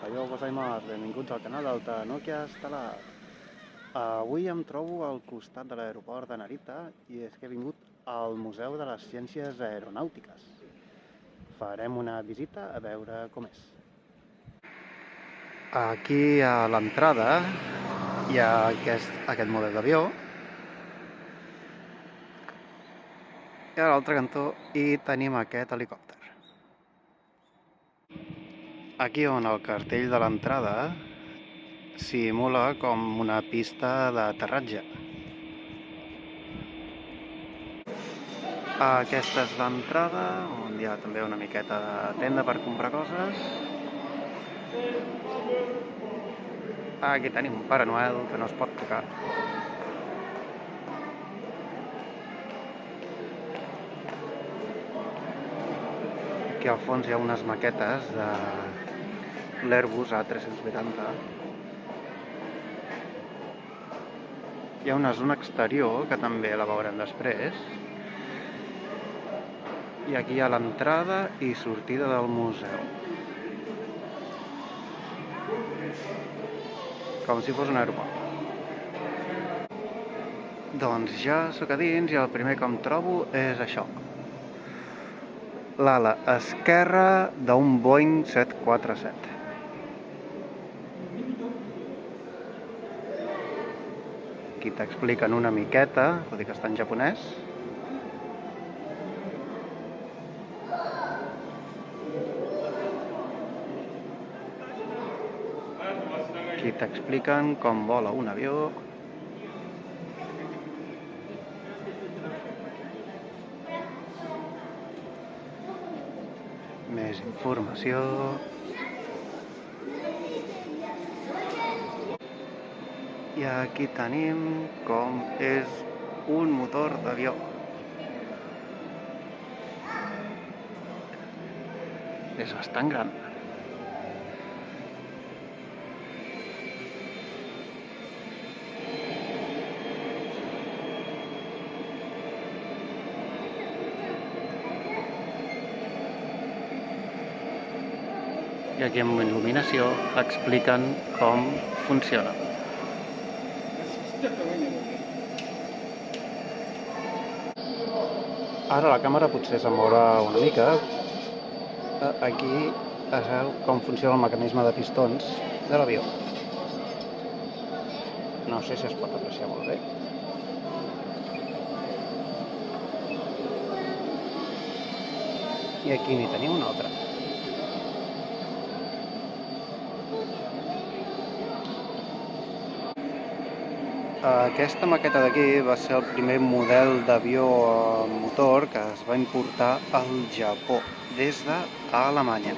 Ohayou gozaimasu, benvinguts al canal d'Alta Nokia Estel·lar. Avui em trobo al costat de l'aeroport de Narita i és que he vingut al Museu de les Ciències Aeronàutiques. Farem una visita a veure com és. Aquí a l'entrada hi ha aquest model d'avió i a l'altre cantó hi tenim aquest helicòpter. Aquí on el cartell de l'entrada simula com una pista d'aterratge. Aquesta és l'entrada, on hi ha també una miqueta de tenda per comprar coses. Aquí tenim un Pare Noel que no es pot tocar. Aquí al fons hi ha unes maquetes de l'Airbus A380. Hi ha una zona exterior que també la veurem després. I aquí hi ha l'entrada i sortida del museu. Com si fos un aeroport. Doncs ja sóc a dins i el primer que em trobo és això. L'ala esquerra d'un Boeing 747. Aquí t'expliquen una miqueta, tot i que està en japonès. Aquí t'expliquen com vola un avió. Més informació. I aquí tenim com és un motor d'avió. És bastant gran. I aquí amb il·luminació expliquen com funciona. Ara la càmera potser se'n mourà una mica. Aquí es veu com funciona el mecanisme de pistons de l'avió. No sé si es pot apreciar molt bé. I aquí n'hi tenim un altre. Aquesta maqueta d'aquí va ser el primer model d'avió motor que es va importar al Japó, des d'Alemanya.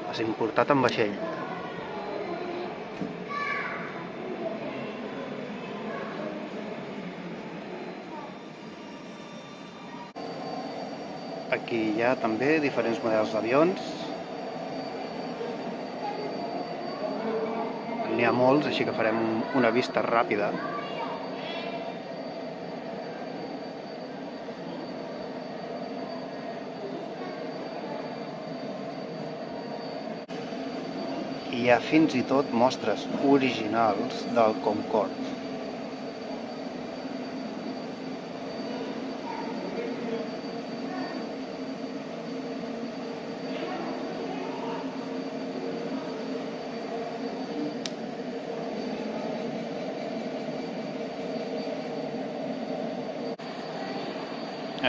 Va ser importat en vaixell. Aquí hi ha també diferents models d'avions. N'hi ha molts, així que farem una vista ràpida. I hi ha fins i tot mostres originals del Concorde.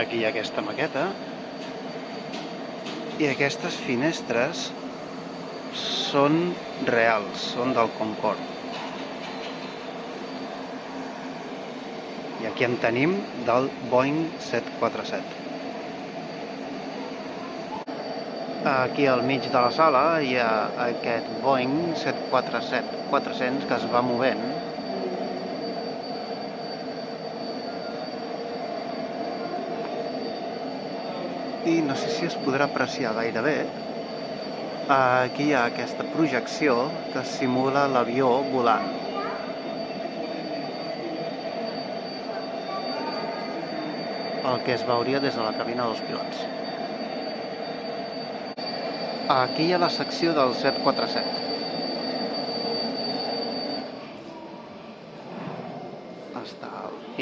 Aquí hi ha aquesta maqueta i aquestes finestres són reals, són del Concorde. I aquí en tenim del Boeing 747. Aquí al mig de la sala hi ha aquest Boeing 747-400 que es va movent. I no sé si es podrà apreciar gaire bé. Aquí hi ha aquesta projecció que simula l'avió volant. El que es veuria des de la cabina dels pilots. Aquí hi ha la secció del 747.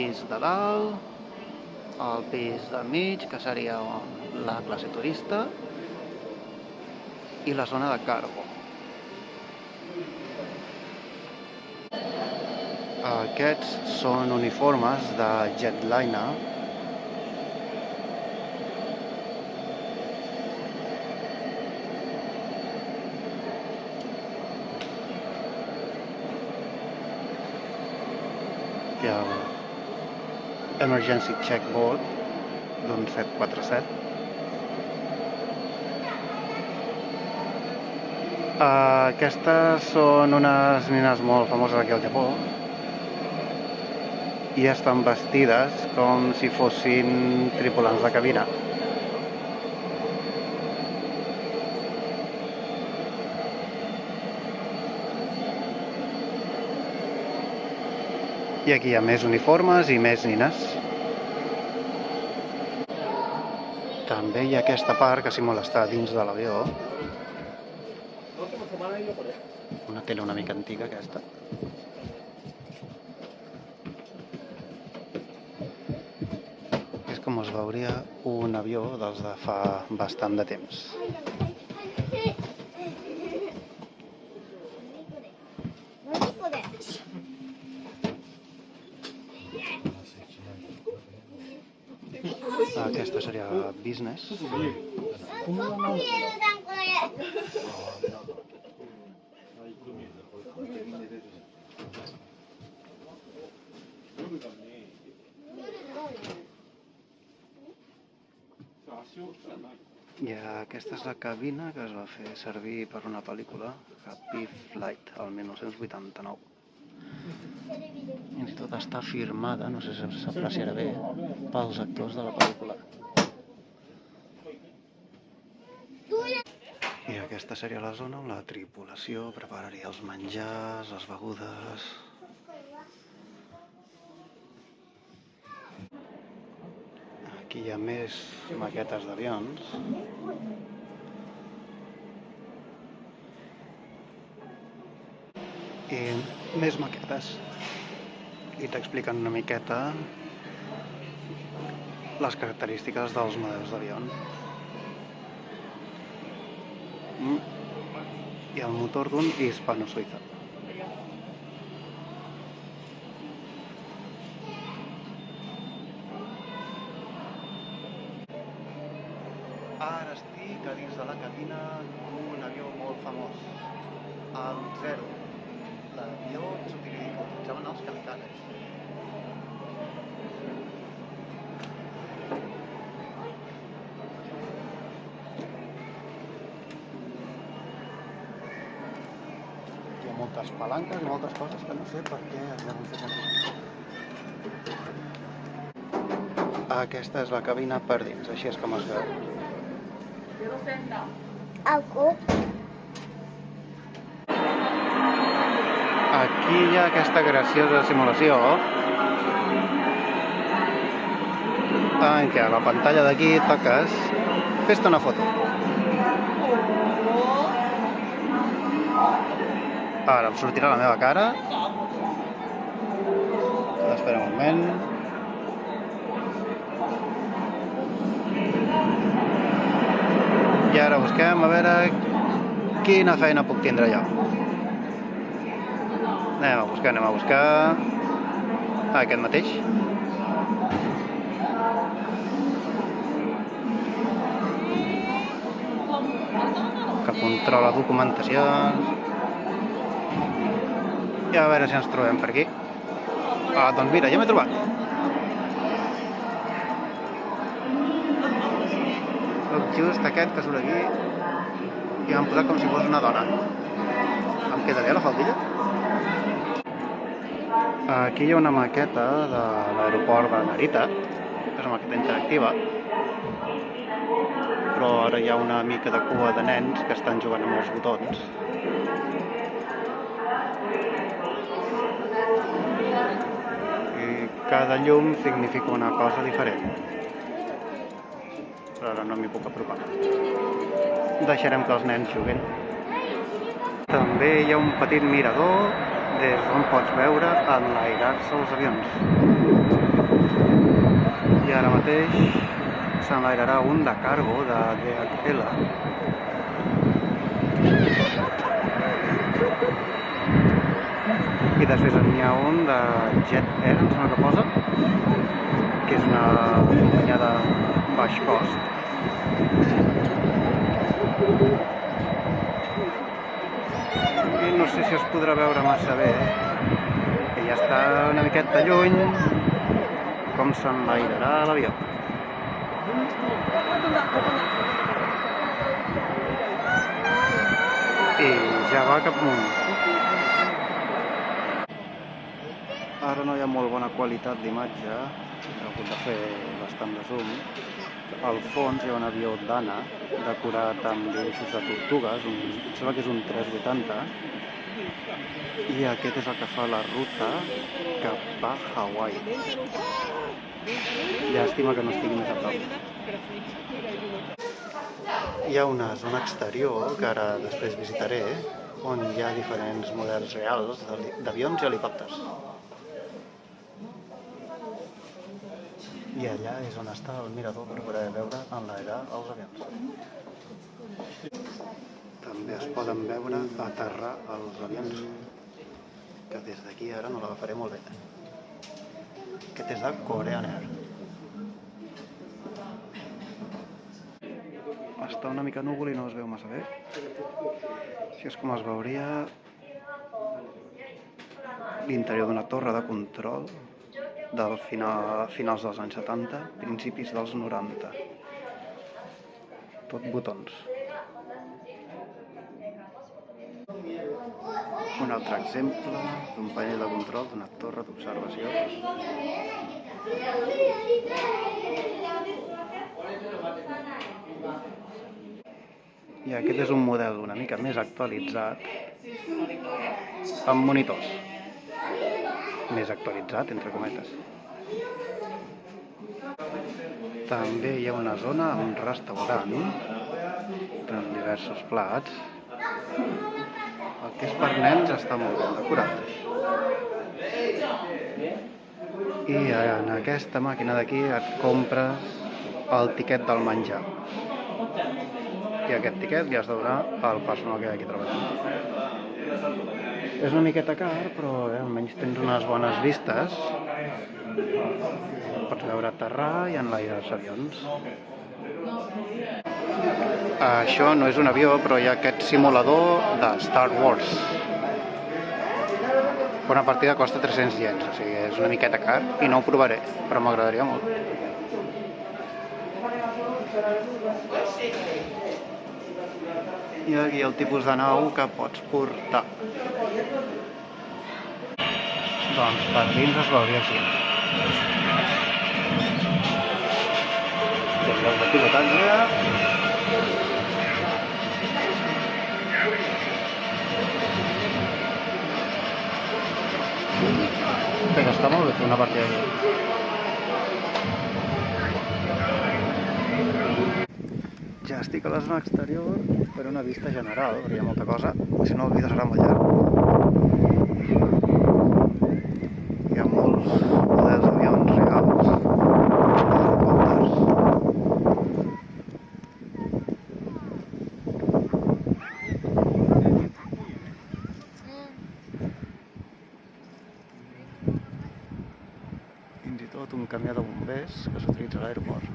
pis de dalt, el pis del mig, que seria la classe turista, i la zona de cargo. Aquests són uniformes de Jetliner. Hi ha Emergency Checkboard d'un 747. Aquestes són unes nines molt famoses aquí al Japó i estan vestides com si fossin tripulants de cabina. I aquí hi ha més uniformes i més nines. També hi ha aquesta part que simula estar dins de l'avió. Una tele una mica antiga, aquesta. És com es veuria un avió dels de fa bastant de temps. Aquesta seria business. I aquesta és la cabina que es va fer servir per una pel·lícula, Happy Flight, el 1989. Fins i tot està firmada, no sé si s'apreciarà bé, pels actors de la pel·lícula. I aquesta seria la zona on la tripulació prepararia els menjars, les begudes. Aquí hi ha més maquetes d'avions. I més maquetes. I t'expliquen una miqueta les característiques dels models d'avions. I el motor d'un hispano-suïssa. Ara estic a dins de la cabina d'un avió molt famós, el Zero. L'avió que utilitzaven els kamikazes. Hi ha moltes palanques i moltes coses que no sé per què es deuen fer servir. Aquesta és la cabina per dins, així és com es veu. Aquí hi ha aquesta graciosa simulació en què a la pantalla d'aquí toques fes-te una foto. Ara em sortirà la meva cara. Espera un moment. I ara busquem a veure quina feina puc tindre jo. Anem a buscar aquest mateix. Que controla documentació. I a veure si ens trobem per aquí. Doncs mira, ja m'he trobat. Soc just aquest que surt aquí i m'han posat com si fos una dona. Em queda bé la faldilla? Aquí hi ha una maqueta de l'aeroport de Narita, que és una maqueta interactiva, però ara hi ha una mica de cua de nens que estan jugant amb els botons. I cada llum significa una cosa diferent. Però ara no m'hi puc apropar. Deixarem que els nens juguin. També hi ha un petit mirador des d'on pots veure enlairar-se els avions. I ara mateix s'enlairarà un de cargo de DHL. I després n'hi ha un de Jet Air, em sembla que posa, que és una companyia de baix cost. I no sé si es podrà veure massa bé, que ja està una miqueta lluny, com s'enlairarà l'avió. I ja va cap amunt. Ara no hi ha molt bona qualitat d'imatge, he hagut de fer bastant de zoom. Al fons hi ha un avió d'Ana decorat amb dibuixos de tortugues, em sembla que és un 380, i aquest és el que fa la ruta cap a Hawaii. Llàstima que no estigui més a prop. Hi ha una zona exterior que ara després visitaré, on hi ha diferents models reals d'avions i helicòpters. I allà és on està el mirador per poder veure enlairar els avions. També es poden veure aterrar els avions, que des d'aquí ara no l'agafaré molt bé. Aquest és de Korean Air. Està una mica núvol i no es veu massa bé. Així és com es veuria l'interior d'una torre de control del finals dels anys 70, principis dels 90. Tot botons. Un altre exemple d'un panell de control d'una torre d'observació. I aquest és un model una mica més actualitzat, amb monitors. Més actualitzat, entre cometes. També hi ha una zona amb un restaurant amb diversos plats. El que és per nens està molt ben decorat. I en aquesta màquina d'aquí et compres el tiquet del menjar. I aquest tiquet li has de donar al personal que hi ha aquí treballant. És una miqueta car, però almenys tens unes bones vistes. Pots veure aterrar i enlairar els avions. Això no és un avió, però hi ha aquest simulador de Star Wars. Una partida costa 300 iens, o sigui, és una miqueta car i no ho provaré, però m'agradaria molt. I aquí el tipus de nau que pots portar. Doncs per dins es veuria així. Té lloc de pilotatge. Però està molt bé fer una partida aquí. Ja estic a la zona exterior per una vista general, perquè hi ha molta cosa, si no el vídeo serà molt llarg. Hi ha molts models d'avions reals, helicòpters. Fins i tot un camió de bombers que s'utilitza a l'aeroport.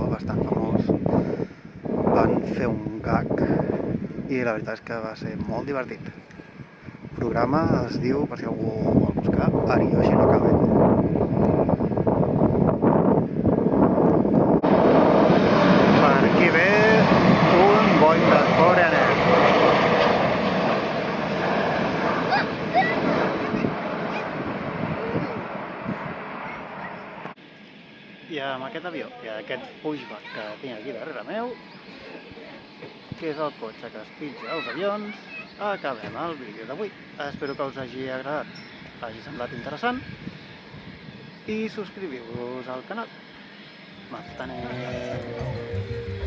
Bastant famós, van fer un gag i la veritat és que va ser molt divertit. El programa es diu, per si algú vol buscar, Ariyoshi no Kamen. Per aquí ve un Boeing de Korean Air. I amb aquest avió i aquest pushback que tinc aquí darrere meu, que és el cotxe que es pitja als avions, acabem el vídeo d'avui. Espero que us hagi agradat, hagi semblat interessant i subscriviu-vos al canal. まったねー。